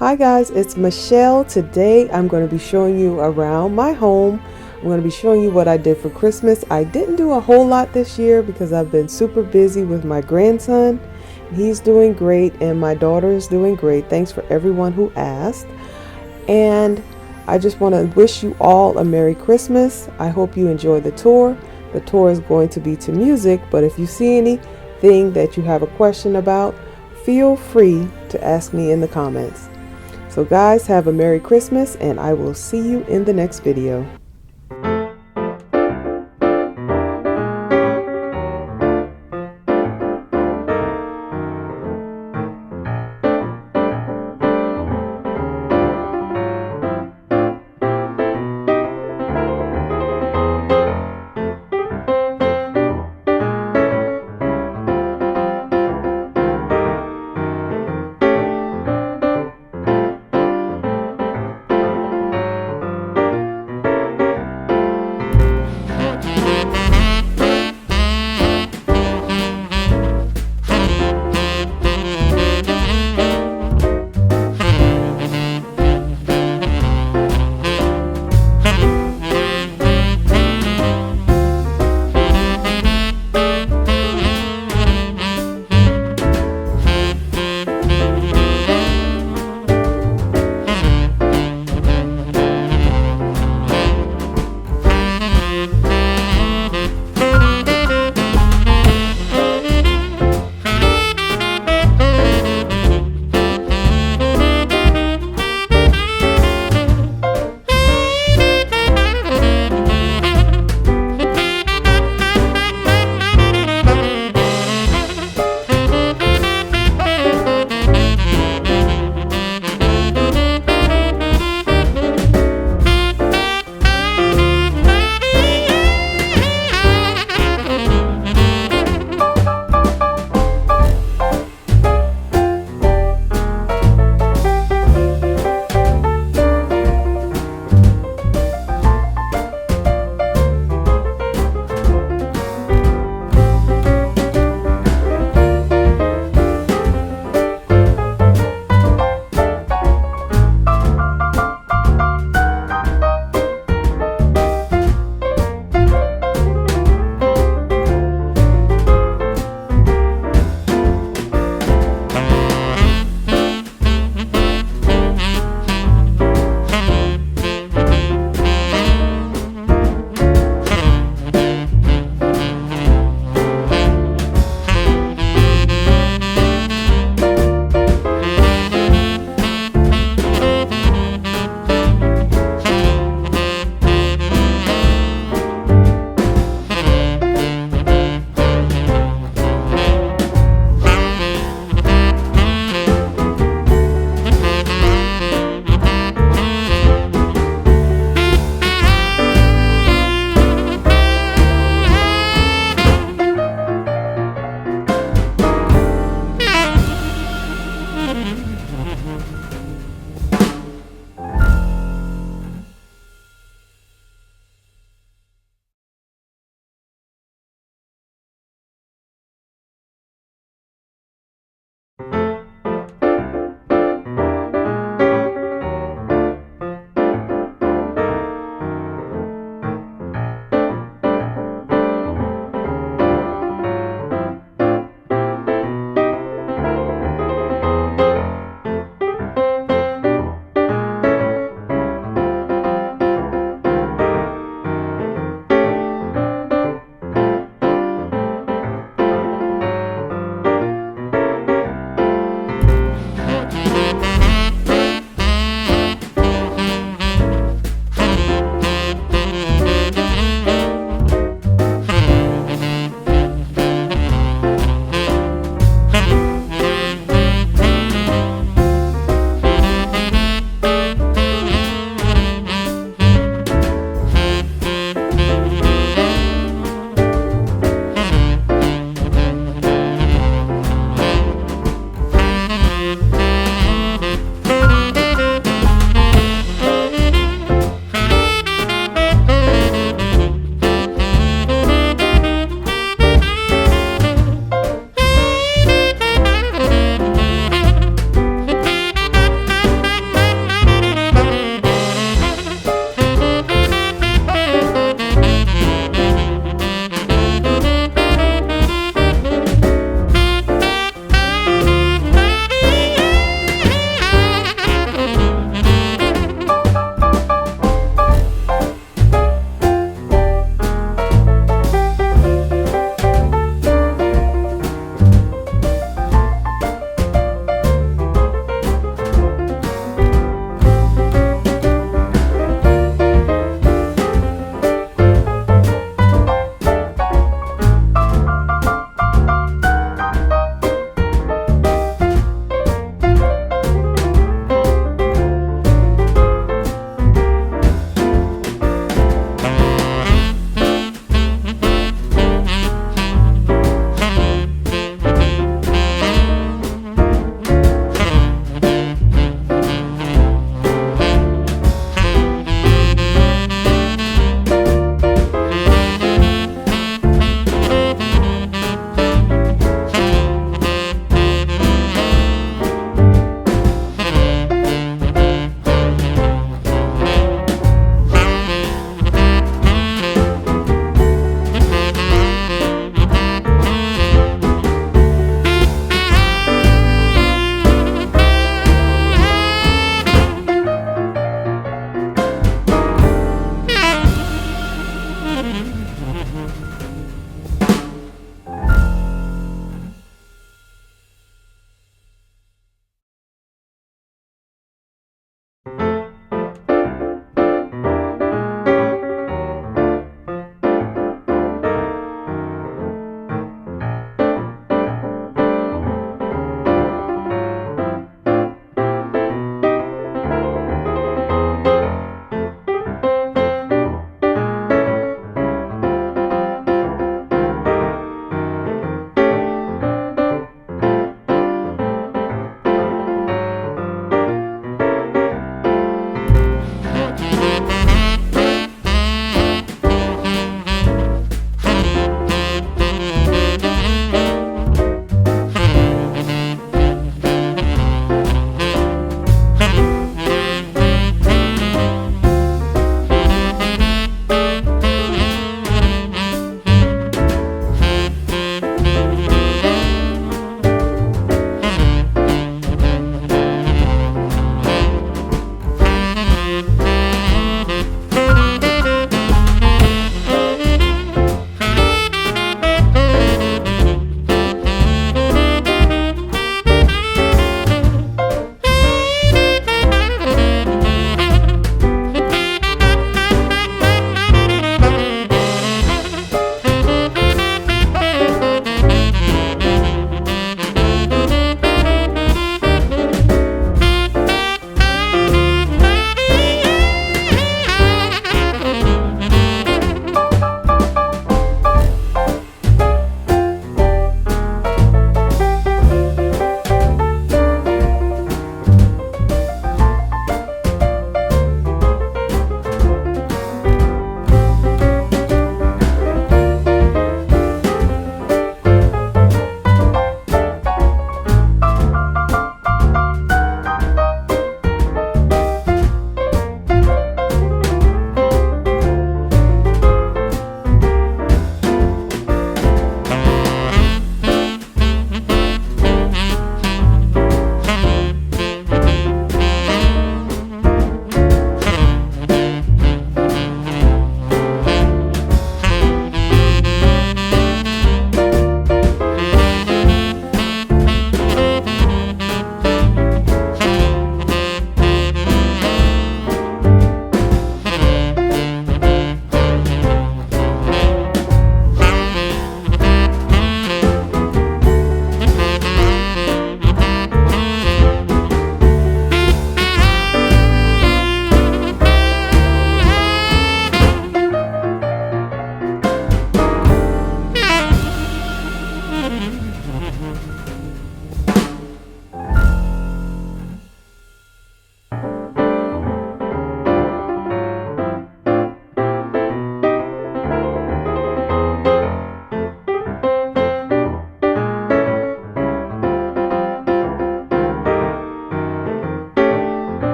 Hi guys, it's Michelle. Today I'm going to be showing you around my home. I'm going to be showing you what I did for Christmas. I didn't do a whole lot this year because I've been super busy with my grandson. He's doing great and my daughter is doing great. Thanks for everyone who asked. And I just want to wish you all a Merry Christmas. I hope you enjoy the tour. The tour is going to be to music, but if you see anything that you have a question about, feel free to ask me in the comments. So guys, have a Merry Christmas and I will see you in the next video.